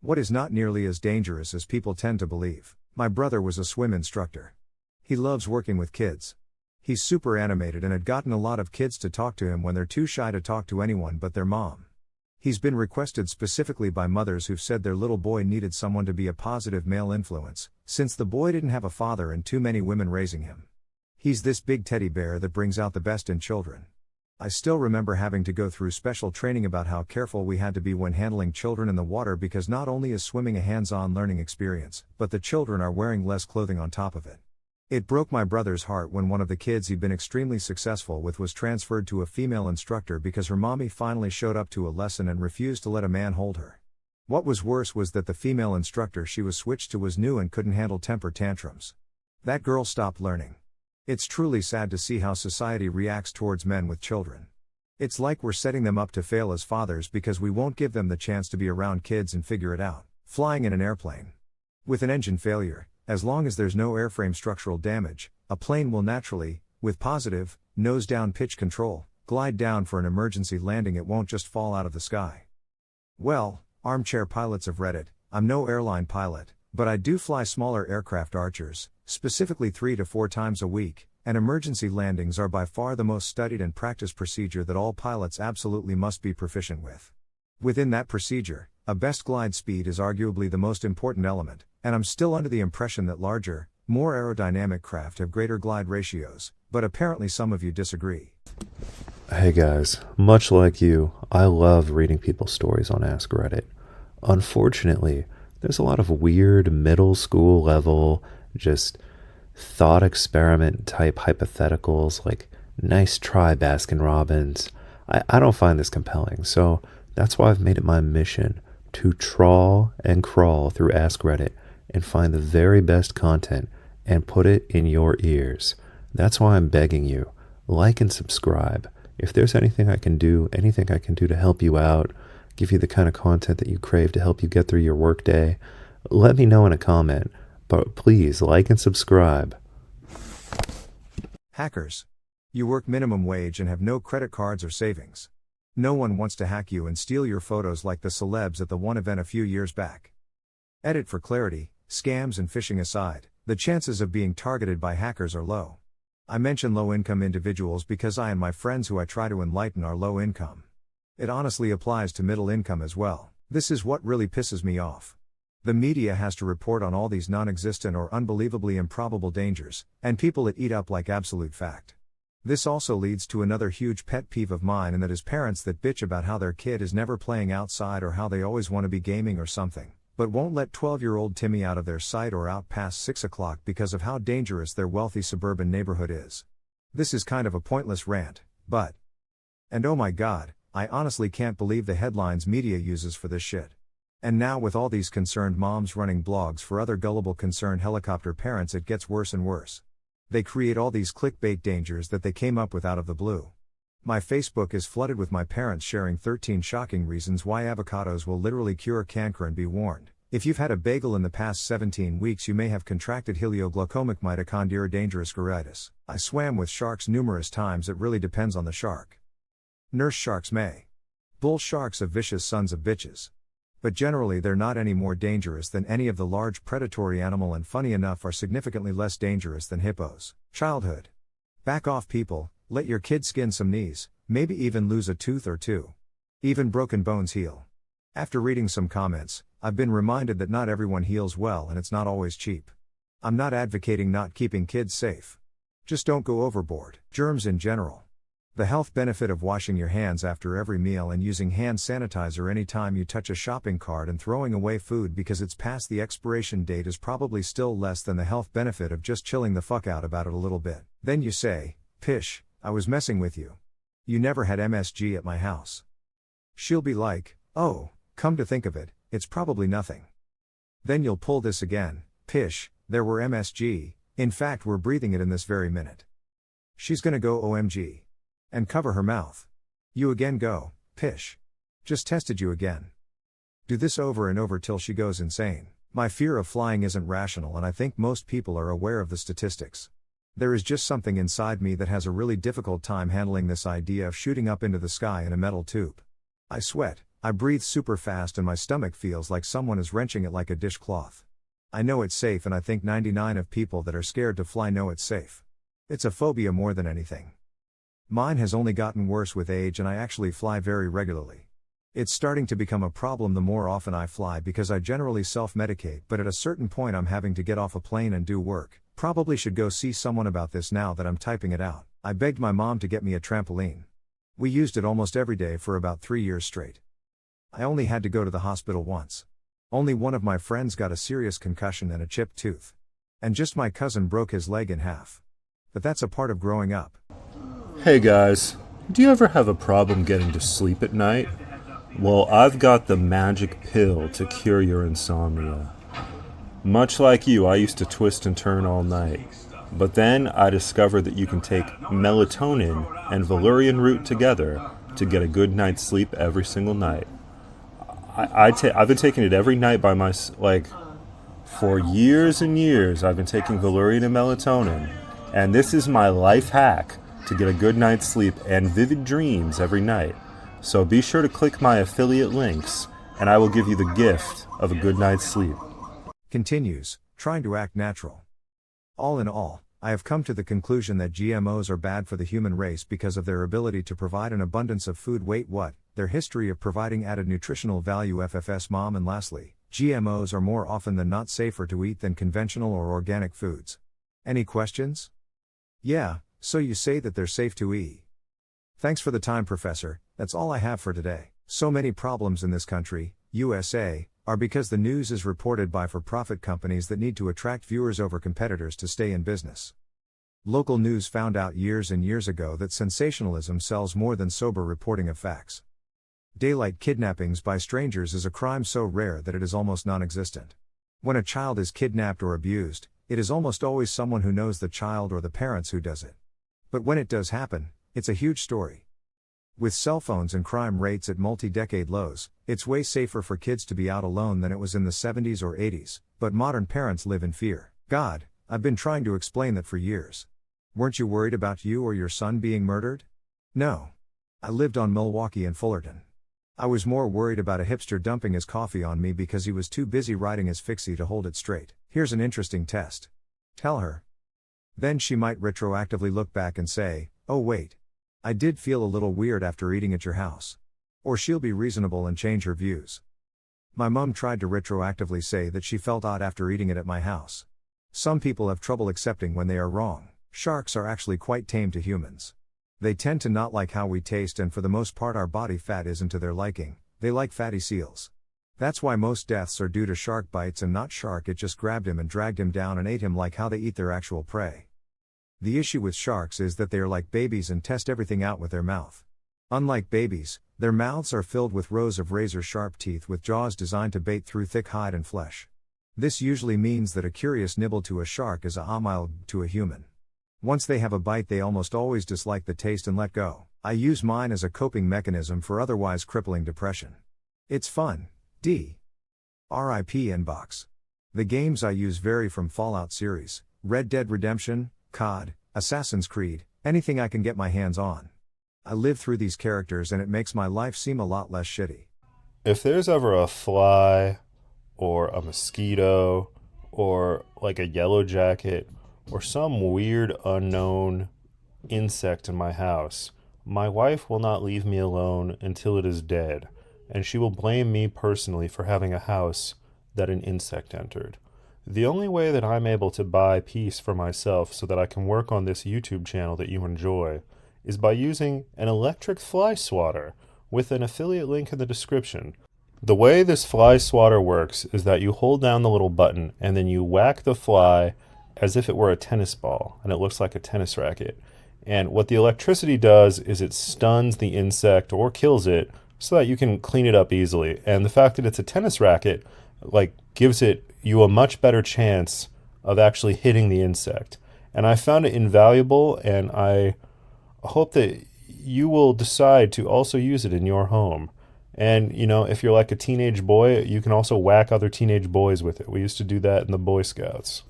What is not nearly as dangerous as people tend to believe. My brother was a swim instructor. He loves working with kids. He's super animated and had gotten a lot of kids to talk to him when they're too shy to talk to anyone but their mom. He's been requested specifically by mothers who've said their little boy needed someone to be a positive male influence, since the boy didn't have a father and too many women raising him. He's this big teddy bear that brings out the best in children. I still remember having to go through special training about how careful we had to be when handling children in the water, because not only is swimming a hands-on learning experience, but the children are wearing less clothing on top of it. It broke my brother's heart when one of the kids he'd been extremely successful with was transferred to a female instructor because her mommy finally showed up to a lesson and refused to let a man hold her. What was worse was that the female instructor she was switched to was new and couldn't handle temper tantrums. That girl stopped learning. It's truly sad to see how society reacts towards men with children. It's like we're setting them up to fail as fathers because we won't give them the chance to be around kids and figure it out. Flying in an airplane. With an engine failure, as long as there's no airframe structural damage, a plane will naturally, with positive, nose-down pitch control, glide down for an emergency landing. It won't just fall out of the sky. Well, armchair pilots have read it. I'm no airline pilot, but I do fly smaller aircraft Archers, specifically 3 to 4 times a week, and emergency landings are by far the most studied and practiced procedure that all pilots absolutely must be proficient with. Within that procedure, a best glide speed is arguably the most important element, and I'm still under the impression that larger, more aerodynamic craft have greater glide ratios, but apparently some of you disagree. Hey guys, much like you, I love reading people's stories on Ask Reddit. Unfortunately, there's a lot of weird middle school level, just thought experiment type hypotheticals like nice try Baskin Robbins. I don't find this compelling, so that's why I've made it my mission to trawl and crawl through Ask Reddit and find the very best content and put it in your ears. That's why I'm begging you, like and subscribe. If there's anything I can do to help you out, give you the kind of content that you crave to help you get through your workday, let me know in a comment. But please like and subscribe. Hackers. You work minimum wage and have no credit cards or savings. No one wants to hack you and steal your photos like the celebs at the one event a few years back. Edit for clarity, scams and phishing aside, the chances of being targeted by hackers are low. I mention low-income individuals because I and my friends who I try to enlighten are low income. It honestly applies to middle income as well. This is what really pisses me off. The media has to report on all these non-existent or unbelievably improbable dangers, and people it eat up like absolute fact. This also leads to another huge pet peeve of mine, and that is parents that bitch about how their kid is never playing outside or how they always want to be gaming or something, but won't let 12-year-old Timmy out of their sight or out past 6 o'clock because of how dangerous their wealthy suburban neighborhood is. This is kind of a pointless rant, but... And oh my god, I honestly can't believe the headlines media uses for this shit. And now with all these concerned moms running blogs for other gullible concerned helicopter parents, it gets worse and worse. They create all these clickbait dangers that they came up with out of the blue. My Facebook is flooded with my parents sharing 13 shocking reasons why avocados will literally cure cancer, and be warned. If you've had a bagel in the past 17 weeks, you may have contracted helioglaucomic mitochondria dangerous guritis. I swam with sharks numerous times. It really depends on the shark. Nurse sharks may. Bull sharks are vicious sons of bitches. But generally they're not any more dangerous than any of the large predatory animal, and funny enough are significantly less dangerous than hippos. Childhood. Back off people, let your kid skin some knees, maybe even lose a tooth or two. Even broken bones heal. After reading some comments, I've been reminded that not everyone heals well and it's not always cheap. I'm not advocating not keeping kids safe. Just don't go overboard. Germs in general. The health benefit of washing your hands after every meal and using hand sanitizer anytime you touch a shopping cart and throwing away food because it's past the expiration date is probably still less than the health benefit of just chilling the fuck out about it a little bit. Then you say, "Pish, I was messing with you. You never had MSG at my house." She'll be like, "Oh, come to think of it, it's probably nothing." Then you'll pull this again, "Pish, there were MSG, in fact we're breathing it in this very minute." She's gonna go OMG. And cover her mouth. You again go, "Pish. Just tested you again." Do this over and over till she goes insane. My fear of flying isn't rational, and I think most people are aware of the statistics. There is just something inside me that has a really difficult time handling this idea of shooting up into the sky in a metal tube. I sweat, I breathe super fast and my stomach feels like someone is wrenching it like a dishcloth. I know it's safe and I think 99% of people that are scared to fly know it's safe. It's a phobia more than anything. Mine has only gotten worse with age and I actually fly very regularly. It's starting to become a problem the more often I fly because I generally self-medicate, but at a certain point I'm having to get off a plane and do work. Probably should go see someone about this now that I'm typing it out. I begged my mom to get me a trampoline. We used it almost every day for about 3 years straight. I only had to go to the hospital once. Only one of my friends got a serious concussion and a chipped tooth. And just my cousin broke his leg in half. But that's a part of growing up. Hey guys, do you ever have a problem getting to sleep at night? Well, I've got the magic pill to cure your insomnia. Much like you, I used to twist and turn all night. But then I discovered that you can take melatonin and Valerian Root together to get a good night's sleep every single night. I've been taking it every night for years and years. I've been taking Valerian and melatonin, and this is my life hack to get a good night's sleep and vivid dreams every night. So be sure to click my affiliate links, and I will give you the gift of a good night's sleep. Continues, trying to act natural. All in all, I have come to the conclusion that GMOs are bad for the human race because of their ability to provide an abundance of food. Wait, what? Their history of providing added nutritional value. FFS mom. And lastly, GMOs are more often than not safer to eat than conventional or organic foods. Any questions? Yeah, so you say that they're safe to eat. Thanks for the time, Professor. That's all I have for today. So many problems in this country, USA, are because the news is reported by for-profit companies that need to attract viewers over competitors to stay in business. Local news found out years and years ago that sensationalism sells more than sober reporting of facts. Daylight kidnappings by strangers is a crime so rare that it is almost non-existent. When a child is kidnapped or abused, it is almost always someone who knows the child or the parents who does it. But when it does happen, it's a huge story. With cell phones and crime rates at multi-decade lows, it's way safer for kids to be out alone than it was in the 70s or 80s, but modern parents live in fear. God, I've been trying to explain that for years. Weren't you worried about you or your son being murdered? No. I lived on Milwaukee and Fullerton. I was more worried about a hipster dumping his coffee on me because he was too busy riding his fixie to hold it straight. Here's an interesting test. Tell her. Then she might retroactively look back and say, oh wait. I did feel a little weird after eating at your house. Or she'll be reasonable and change her views. My mom tried to retroactively say that she felt odd after eating it at my house. Some people have trouble accepting when they are wrong. Sharks are actually quite tame to humans. They tend to not like how we taste, and for the most part our body fat isn't to their liking. They like fatty seals. That's why most deaths are due to shark bites and not shark it just grabbed him and dragged him down and ate him like how they eat their actual prey. The issue with sharks is that they are like babies and test everything out with their mouth. Unlike babies, their mouths are filled with rows of razor-sharp teeth with jaws designed to bait through thick hide and flesh. This usually means that a curious nibble to a shark is a mild to a human. Once they have a bite, they almost always dislike the taste and let go. I use mine as a coping mechanism for otherwise crippling depression. It's fun. RIP inbox. The games I use vary from Fallout series, Red Dead Redemption, COD, Assassin's Creed, anything I can get my hands on. I live through these characters and it makes my life seem a lot less shitty. If there's ever a fly, or a mosquito, or like a yellow jacket, or some weird unknown insect in my house, my wife will not leave me alone until it is dead, and she will blame me personally for having a house that an insect entered. The only way that I'm able to buy peace for myself so that I can work on this YouTube channel that you enjoy is by using an electric fly swatter with an affiliate link in the description. The way this fly swatter works is that you hold down the little button and then you whack the fly as if it were a tennis ball, and it looks like a tennis racket. And what the electricity does is it stuns the insect or kills it so that you can clean it up easily. And the fact that it's a tennis racket gives you a much better chance of actually hitting the insect. And I found it invaluable, and I hope that you will decide to also use it in your home. And, if you're like a teenage boy, you can also whack other teenage boys with it. We used to do that in the Boy Scouts.